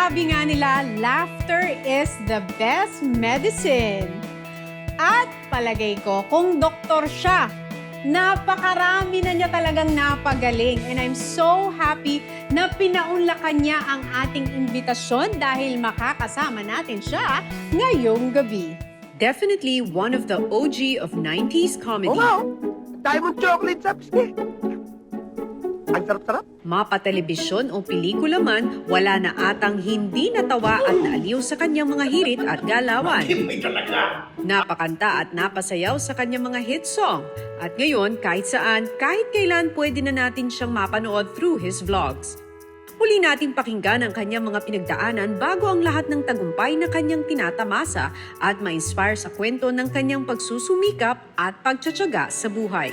Sabi nga nila, laughter is the best medicine. At palagay ko, kung doktor siya, napakarami na niya talagang napagaling. And I'm so happy na pinaunlakan niya ang ating imbitasyon dahil makakasama natin siya ngayong gabi. Definitely one of the OG of 90s comedy. Oh, wow! Diamond chocolate chapstick! Ang sarap-sarap. Mapatelebisyon o pelikula man, wala na atang hindi natawa at naaliw sa kanyang mga hirit at galawan. May talaga. Napakanta at napasayaw sa kanyang mga hit song. At ngayon, kahit saan, kahit kailan pwede na natin siyang mapanood through his vlogs. Muli nating pakinggan ang kanyang mga pinagdaanan bago ang lahat ng tagumpay na kanyang tinatamasa at ma-inspire sa kwento ng kanyang pagsusumikap at pagtsatsaga sa buhay.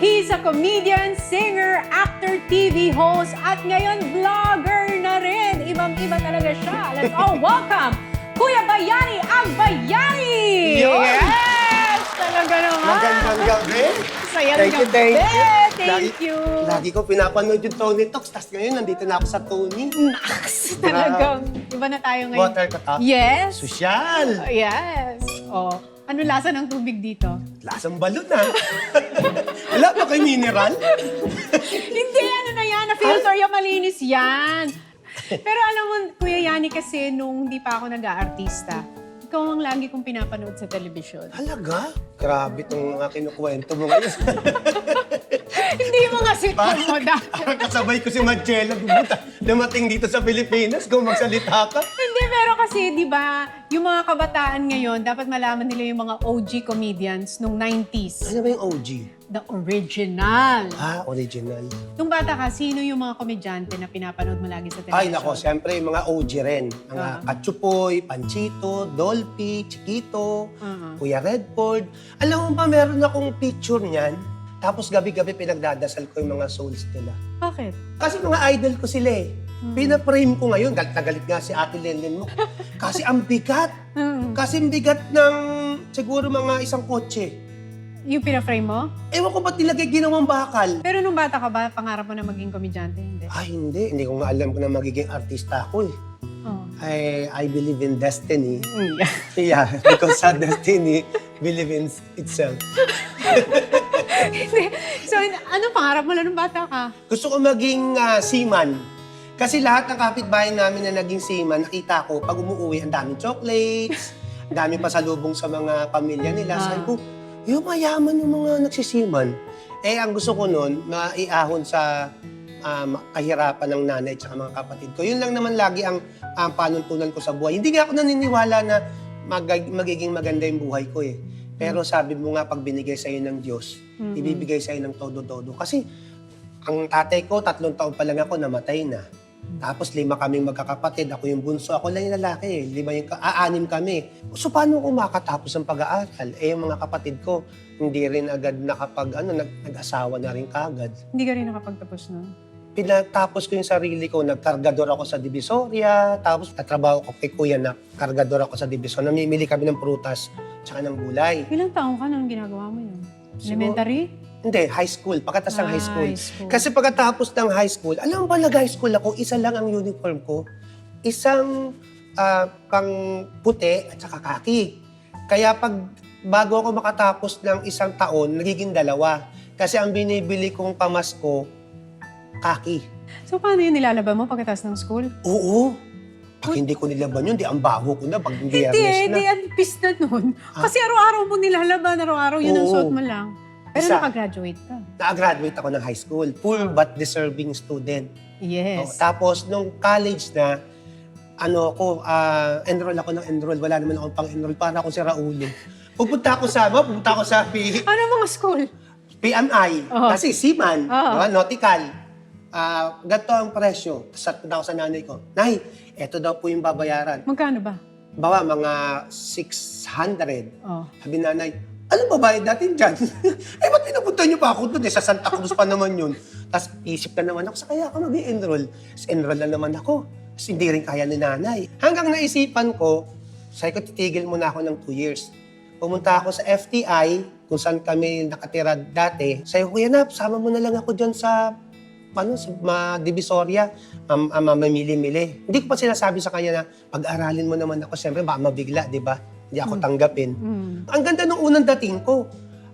He's a comedian, singer, actor, TV host, at ngayon vlogger na rin. Ibang-iba talaga siya. Let's all welcome Kuya Bayani Agbayani! Yes! Talaga naman! Magandang gabi. Saya Thank you, gabi. thank you. Thank you. Lagi ko pinapanood yung Tony Talks, tapos ngayon nandito na ako sa Tony. Naks! Talagang iba na tayo ngayon. Water cut up. Yes! Sosyal. Yes! Oh. Ano lasa ng tubig dito? Lasang balon na. Wala ba kay mineral? Hindi, ano na yan, na-filter yan, malinis yan. Pero alam mo, Kuya Yani, kasi nung hindi pa ako nag-aartista, ikaw ang lagi kong pinapanood sa telebisyon. Talaga? Grabe itong mga kinukwento mo ngayon. Hindi mo nga sitcom mo dati. Kasabay ko si Marcelo, dumating dito sa Pilipinas, kung magsalita ka. Hindi, pero kasi, di ba, yung mga kabataan ngayon, dapat malaman nila yung mga OG comedians nung 90s. Ano ba yung OG? The original. Ah, original. Nung bata ka, sino yung mga komedyante na pinapanood mo lagi sa telebisyon? Ay, nako, siyempre, yung mga OG rin. Mga Katsupoy, Panchito, Dolphy, Chiquito, Kuya Redford. Alam mo ba, meron akong picture niyan. Tapos gabi-gabi pinagdadasal ko yung mga souls nila. Bakit? Kasi mga idol ko sila eh. Pina-frame ko ngayon, galit na galit nga si Ate Lenlen mo. Kasi ang bigat. Kasi ang bigat ng siguro mga isang kotse. Yung pinaframe mo? Ewan ko ba't nilagay ginawang bakal? Pero nung bata ka ba, pangarap mo na maging komedyante? Hindi. Ay, hindi. Hindi ko nga alam kung na magiging artista ako eh. Oh. I believe in destiny. Yeah. Yeah, because sa destiny, believe in itself. So, ano pangarap mo lang nung bata ka? Gusto ko maging seaman. Kasi lahat ng kapitbahay namin na naging seaman, nakita ko, pag umuwi, ang daming chocolates, ang daming pasalubong sa mga pamilya nila. Sabi ko, yung mayaman yung mga nagsisiman. Eh, ang gusto ko nun, maiahon sa kahirapan ng nanay at mga kapatid ko. Yun lang naman lagi ang panuntunan ko sa buhay. Hindi nga ako naniniwala na magiging maganda yung buhay ko eh. Pero sabi mo nga, pag binigay sa'yo ng Diyos, ibibigay sa'yo ng todo-todo. Kasi ang tatay ko, 3 taon pa lang ako, namatay na. Tapos 5 kaming magkakapatid. Ako yung bunso. Ako lang yung lalaki. 6 kami. So paano ko makatapos ang pag-aaral? Eh yung mga kapatid ko, hindi rin agad nag-asawa na rin kaagad. Hindi ka rin nakapagtapos nun? Pinatapos ko yung sarili ko. Nagkargador ako sa Divisoria. Tapos natrabaho ko kay Kuya na kargador ako sa Divisoria. Namimili kami ng prutas tsaka ng gulay. Ilang taong ka nang ginagawa mo yun? Siguro- Elementary? Hindi, high school. Pagkatas ng high school. High school. Kasi pagkatapos ng high school, alam mo ba nag-high school ako, isa lang ang uniform ko. Isang pang puti at saka kaki. Kaya bago ako makatapos ng 1 taon, nagiging 2. Kasi ang binibili kong pamasko, kaki. So, paano yun nilalaban mo pagkatapos ng school? Oo. Pag hindi ko nilaban yun, di ang baho ko na. Pag Hindi, biyernes na. hindi. Ang pista nun. Kasi araw-araw mo nilalaban. Araw-araw yun ang Oo. suot mo lang. Pero Isa. nakagraduate ka. Na-graduate ako ng high school. Full but deserving student. Yes. Tapos, nung college na, enroll ako ng enroll. Wala naman akong pang-enroll. Para ako si Raulo. Pupunta ako sa Ano mga school? PMI. Oh. Kasi seaman, Oh. diba? Nautical. Ganito ang presyo. Tapos punta ako sa nanay ko. Nay, eto daw po yung babayaran. Magkano ba? Bawa, mga 600. Oh. Sabi nanay, ano babayad natin dyan? Ba't pinapunta niyo pa ako doon? Sa Santa Cruz pa naman yun. Tapos isip na naman ako, sa kaya ako mag-enroll. Enroll na naman ako. Tapos hindi rin kaya ni nanay. Hanggang naisipan ko, sabi ko, titigil muna ako ng 2 years. Pumunta ako sa FTI, kung saan kami nakatira dati. Sabi ko, Kuya Nap, sama mo na lang ako dyan sa Divisoria, mamimili-mili. Hindi ko pa sinasabi sa kanya na pag-aralin mo naman ako, siyempre baka mabigla, di ba? Hindi ako tanggapin. Ang ganda nung unang dating ko.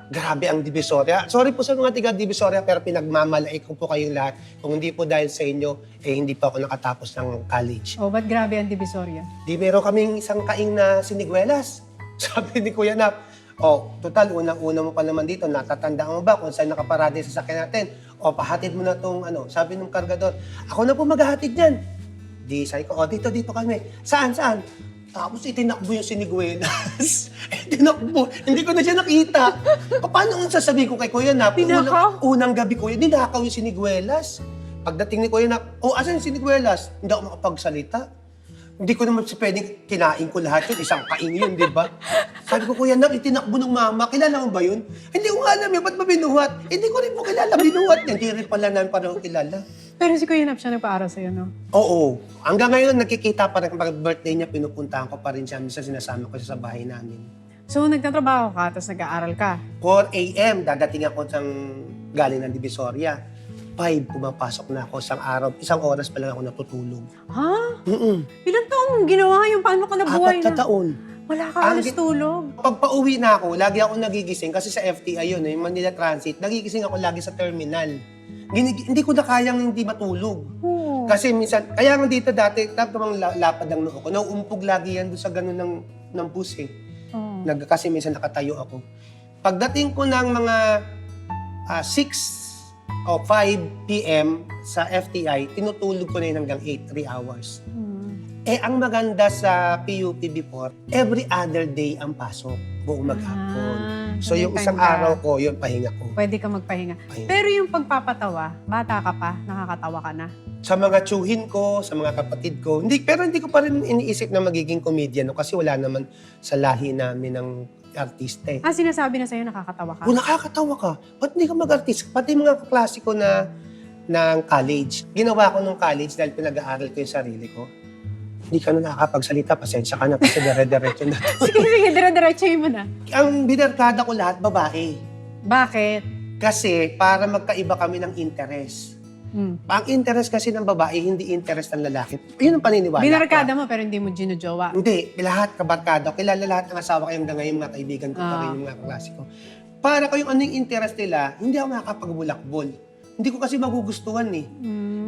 Grabe ang Divisoria. Sorry po sa mga tiga Divisoria, pero pinagmamalaki ko po kayong lahat. Kung hindi po dahil sa inyo, hindi pa ako nakatapos ng college. Oh, ba't grabe ang Divisoria? Di meron kaming isang kaing na siniguelas. Sabi ni Kuya Nap, total, unang-una mo pa naman dito, natatandaan mo ba kung saan nakaparada sa sakyan natin? Pahatid mo na tong sabi ng kargador, ako na po maghahatid niyan. Di, sabi ko, dito kami. Saan? Tapos itinakbo yung siniguelas. Tinakbo. Hindi ko na siya nakita. Paano ang sasabihin ko kay Kuya Nap? Tinakaw? Unang gabi, Kuya, dinakaw yung siniguelas. Pagdating ni Kuya Nap, asan yung siniguelas? Hindi ako makapagsalita. Hindi ko naman pwedeng kinain ko lahat yun. Isang kain yun, di ba? Sabi ko, Kuya Nap, itinakbo ng mama. Kilala mo ba yun? Hindi ko alam yun. Ba't ba binuhat? Hindi ko rin po kilala. Binuhat niya. Hindi rin pala namin parang kilala. Pero si Kuya Nap siya nagpaaral sa'yo, no? Oo. Hanggang ngayon, nakikita pa rin. Pag birthday niya, pinupuntahan ko pa rin siya. Minsan sinasama ko siya sa bahay namin. So, nagtatrabaho ka, tapos nag-aaral ka. 4 a.m., dadating ako sa galing ng Divisoria. 5, pumapasok na ako isang oras pa lang ako natutulog. Ha? Ilan taong ginawa yung paano ka nabuhay 4 na taon. Wala ka alas tulog. Pag pauwi na ako, lagi ako nagigising kasi sa FTI yun, yung Manila Transit, nagigising ako lagi sa terminal. Hindi ko na kayang hindi matulog. Oo. Kasi minsan, kaya nga dito dati, tapos lapad ang noo ko, nauumpog lagi yan doon sa ganun ng bus eh. Oo. Kasi minsan nakatayo ako. Pagdating ko ng mga 6 o 5 p.m. sa FTI, tinutulog ko na yun hanggang 8, 3 hours. Ang maganda sa PUP before, every other day ang pasok, buong maghapon. So yung isang araw ko, yun, pahinga ko. Pwede ka magpahinga. Pahinga. Pero yung pagpapatawa, bata ka pa, nakakatawa ka na. Sa mga tsuhin ko, sa mga kapatid ko, pero hindi ko pa rin iniisip na magiging comedian kasi wala naman sa lahi namin ng artista eh. Sinasabi na sa'yo nakakatawa ka? Kung nakakatawa ka, ba't hindi ka mag-artist? Pati mga kaklase ko ng college. Ginawa ko nung college dahil pinag-aaral ko yung sarili ko. Hindi ka na nakakapagsalita, pasensya ka na kasi dire-diretso na to. Sige, dire-diretsoy mo na. Ang binerkada ko lahat, babae. Bakit? Kasi para magkaiba kami ng interest. Ang interest kasi ng babae, hindi interest ng lalaki. Yun ang paniniwala. Binarkada mo pero hindi mo ginujowa. Hindi, lahat kabarkada. Kilala lahat ng asawa ko hanggang ngayon, mga kaibigan ko pa rin, yung mga klase ko. Para kayong ano yung interest nila, hindi ako makakapagbulakbol. Hindi ko kasi magugustuhan eh.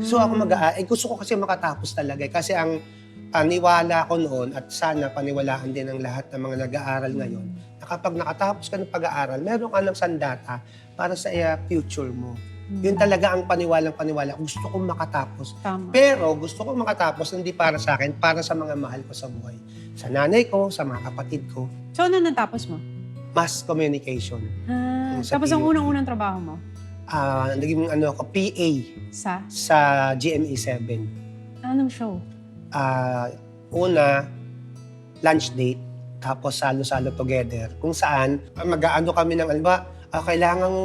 So ako gusto ko kasi makatapos talaga. Kasi ang paniwala ko noon at sana paniwalaan din ng lahat ng mga nag-aaral ngayon na kapag nakatapos ka ng pag-aaral, meron ka ng sandata para sa future mo. Yun talaga ang paniwalang-paniwala. Gusto kong makatapos. Tama. Pero gusto kong makatapos hindi para sa akin, para sa mga mahal ko sa buhay. Sa nanay ko, sa mga kapatid ko. So, ano natapos mo? Mass communication. Sa Tapos ang PU. unang-unang trabaho mo? Naging PA sa GMA7. Anong show? Una, lunch date, tapos salo-salo together. Kung saan, mag-aano kami ng, kailangan mo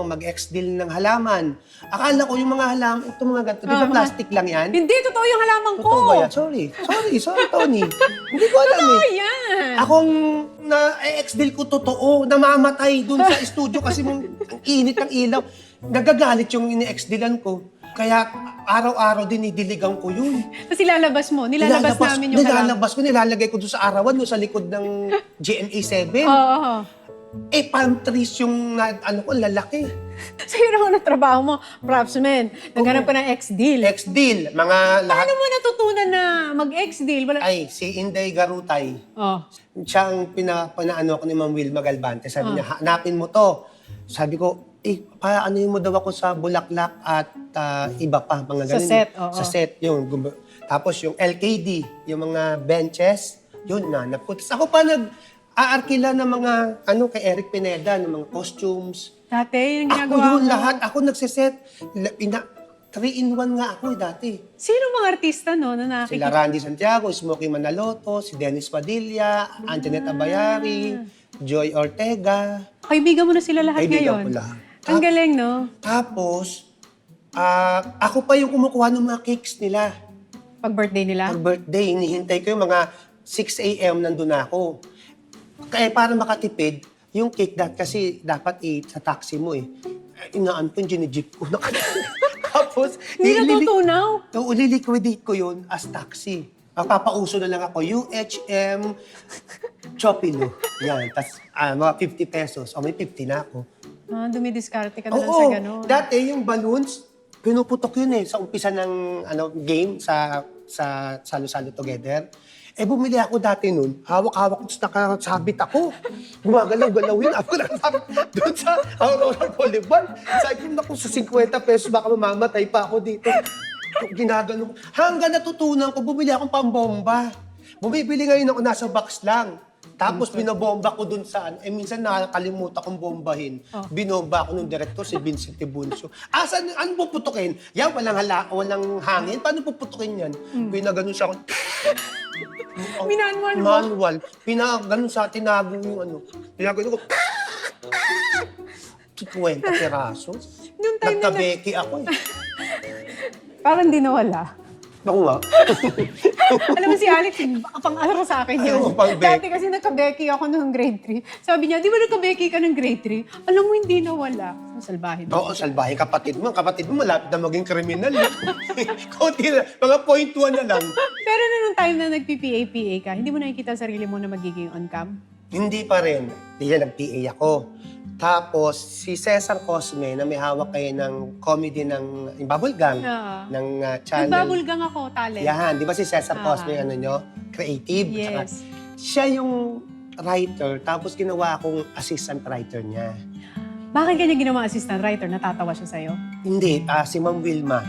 mag-ex-deal ng halaman. Akala ko yung mga halaman, ito mga ganito, di ba plastic lang yan? Hindi, totoo yung halaman ko. Totoo ba yan? Sorry, Tony. Hindi ko alam Totoo eh. yan. Akong na-ex-deal ko totoo, namamatay dun sa studio kasi ang init ng ilaw. Nagagalit yung ini-ex-dealan ko. Kaya araw-araw din idiligan ko yun. Tapos nilalabas namin yung halaman. Nilalabas ko, nilalagay ko doon sa arawan, doon sa likod ng GMA7. Oo. Palm trees yung lalaki. So yun ang unang trabaho mo. Props, man. Naghanap ka ng ex-deal. Ex-deal, mga lahat. Paano mo natutunan na mag-ex-deal? Si Inday Garutay. Oh. Siya ang pinaano ko ni Ma'am Wilma Galvante. Sabi niya, hanapin mo to. Sabi ko, paano mo daw ako sa Bulaklak at iba pa, mga ganun. Sa set, oo. Sa set, yun. Tapos yung LKD, yung mga benches, yun na. Tapos ako pa nag-aarkila ng mga, kay Eric Pineda, ng mga costumes. Dati, yung ginagawa Ako yun, mo. lahat. Ako nagsiset. 3-in-1 nga ako dati. Sino mga artista, no, na Sila nakikita? Randy Santiago, Smokey Manaloto, si Dennis Padilla, Antoinette Abayari, Joy Ortega. Kaibigan mo na sila lahat Kaibigan ngayon. ko lahat. Ang galing, no? Tapos, ako pa yung kumukuha ng mga cakes nila. Pag birthday nila? Pag birthday, hinihintay ko yung mga 6 a.m. nandun na ako. Kaya para makatipid, yung cake kasi dapat sa taxi mo eh. Inaan ko, ginijip ko. Tapos, Hindi natutunaw. liquidate ko yun as taxi. Papauso na lang ako, UHM Chopilo. Yan, tapos mga 50 pesos. O, may 50 na ako. Dumidiskarte ka na lang sa Oo, gano'n. dati yung balloons, pinuputok yun sa umpisa ng game sa Salo-Salo Together. Bumili ako dati nun, hawak-hawak ko, nakasabit ako. Gumagalaw-galaw yun. Ako nakasabit doon sa Aurora Boulevard. Sabi ko, naku, sa 50 pesos, baka mamamatay pa ako dito. Ginagano ko. Hanggang natutunan ko, bumili akong pambomba. Bumibili ngayon ako, nasa box lang. Tapos binobomba ko dun sa minsan nakakalimutan kong bombahin. Binomba ako nung director, si Vincent Tibuncio. Saan, ano puputukin? Yan, walang hangin. Paano puputukin yan? Pinaganon siya ako. Minanwal mo? Manual. Pinaganon sa tinago yung Pinaganon ko. 50 perasos. Nung time na Nagkabeki ako eh. parang di nawala. Ako nga. Alam mo si Alex, pang-alaro sa akin yun. Oo, pang-beki. Dati kasi nagka-Becky ako noong grade 3. Sabi niya, di ba nagka-Becky ka ng grade 3? Alam mo, hindi nawala. Salbahin. Oo, salbahin kapatid mo. Kapatid mo malapit na maging kriminal. Kunti na. Mga 0.1 na lang. Pero nung time na nag-PPA-PA ka, hindi mo nakikita sarili mo na magiging on-cam? Hindi pa rin. Hindi na nag-PA ako. Tapos, si Cesar Cosme na may hawak kayo ng comedy ng Bubble Gang, ng channel. Nagbabulgang ako, talent. Yan, di ba si Cesar Cosme, creative. Yes. Saka, siya yung writer, tapos ginawa akong assistant writer niya. Bakit kanya ginawa assistant writer? Natatawa siya sa'yo? Hindi, si Ma'am Wilma,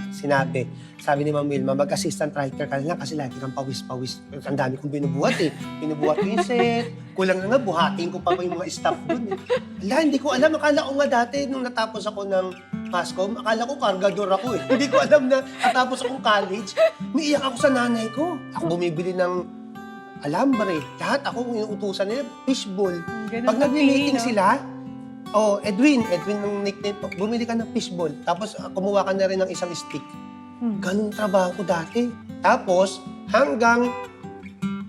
sabi ni Ma'am Wilma, mag-assistant writer ka lang kasi lagi kang pawis-pawis. Ang dami kong binubuhat eh. Binubuhat ko yung set. Kulang na nga, buhatin ko pa yung mga staff dun eh. Ala, hindi ko alam. Akala ko nga dati, nung natapos ako ng Pascom, akala ko kargador ako eh. Hindi ko alam na natapos akong college. Umiiyak ako sa nanay ko. Ako bumibili ng alambre. Lahat ako inuutusan nila, fishbowl. Ganun Pag ka nag-meeting pili, no? sila, Edwin ng nickname po. Bumili ka ng fishball. Tapos kumuha ka na rin ng isang stick. Ganun trabaho ko dati. Tapos hanggang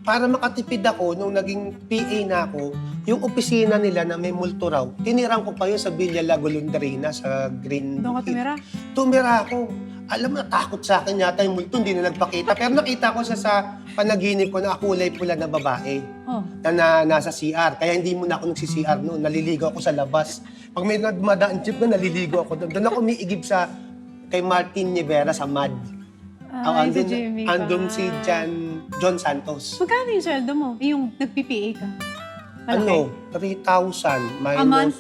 para makatipid ako nung naging PA na ako, yung opisina nila na may multo raw, tinirang ko pa yun sa Villa La Golondrina sa Green. Doon ka tumira? Tumira ako. Alam mo, natakot sa akin yata yung multo, hindi na nagpakita. Pero nakita ko sa panaginip ko na kulay pula na babae na nasa CR. Kaya hindi mo na ako nagsi-CR noon. Naliligo ako sa labas. Pag may dumadaan jeep na, naliligo ako doon. Doon ako umiigib kay Martin Rivera sa MAD. Si Jimmy ka. Andun si John Santos. Magkano yung sweldo mo? Yung nag-PPA ka? Malaki? 3,000 minus. A month?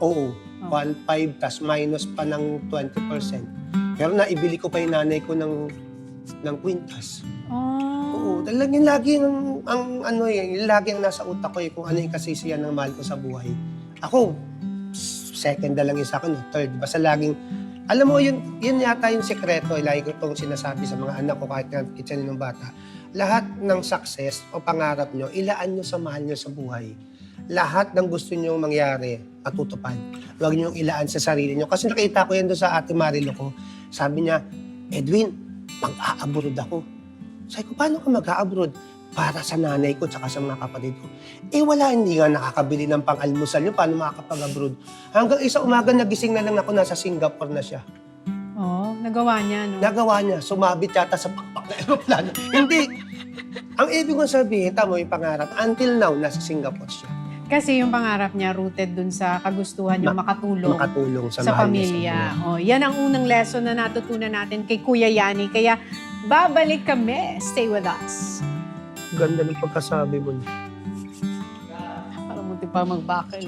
Oo. 1,500 tas minus pa ng 20%. Pero naibili ko pa yung nanay ko ng kwintas. Oo, talagang lagi lagi ang nasa utak ko kung ano yung kasisiyan ng mahal ko sa buhay. Ako, second na lang yung sa akin, third. Basta laging, alam mo, yun yata yung sekreto. Lagi ko itong sinasabi sa mga anak ko kahit nga kitchen ng bata. Lahat ng success o pangarap nyo, ilaan nyo sa mahal nyo sa buhay. Lahat ng gusto nyo mangyari, matutupad. Huwag nyo ilaan sa sarili nyo. Kasi nakita ko yan doon sa Ate Marilo ko. Sabi niya, Edwin, mag-a-abroad ako. Sabi ko, paano ka mag-a-abroad? Para sa nanay ko at sa mga kapatid ko. Wala, hindi nga nakakabili ng pang-almusal nyo. Paano makakapag-abroad? Hanggang isang umaga, nagising na lang ako, nasa Singapore na siya. Nagawa niya, no? Nagawa niya. Sumabit yata sa pakpak na aeroplano. Hindi. Ang ibig kong sabihin, tama yung pangarap. Until now, nasa Singapore siya. Kasi yung pangarap niya rooted dun sa kagustuhan niya makatulong sa sa mahal niya pamilya. sa buhay. Yan ang unang lesson na natutunan natin kay Kuya Yani. Kaya babalik kami. Stay with us. Ganda ng pagkasabi mo. Para munti pa magbakal.